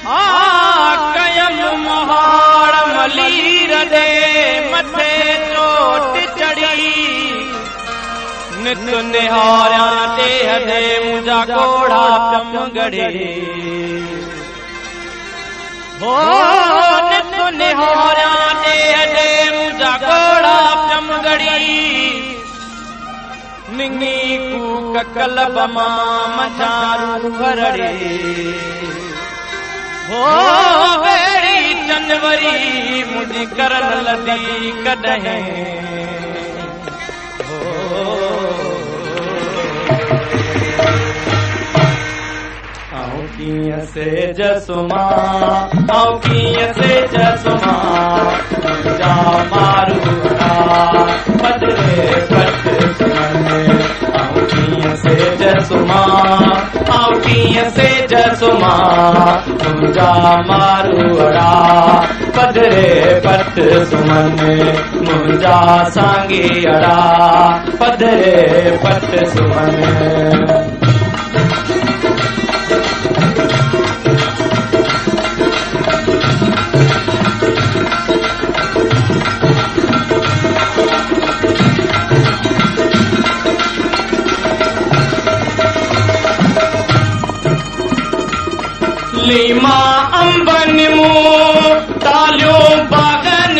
कयम मोहाड़ मलीर दे मथे चोट चढ़ी नित निहारा देह दे मुझा घोड़ा चमगड़ी हो नित निहारा देह दे मुझा घोड़ा चमगड़ी निंगी कूक कलबमा मचारू भरड़े हो वेड़ी जनवरी मुझी करन लदी कदहें आओ किया से जसुमा आओ किया से जसुमा जा मारू पदरे पट सुमने आओ किया से जसुमा आओ किया से जसुमा मुझा मारू अड़ा पदरे पट सुमने मुझा सांगी अड़ा पदरे पट सुमने लीमा अंबन मो तालियों बागन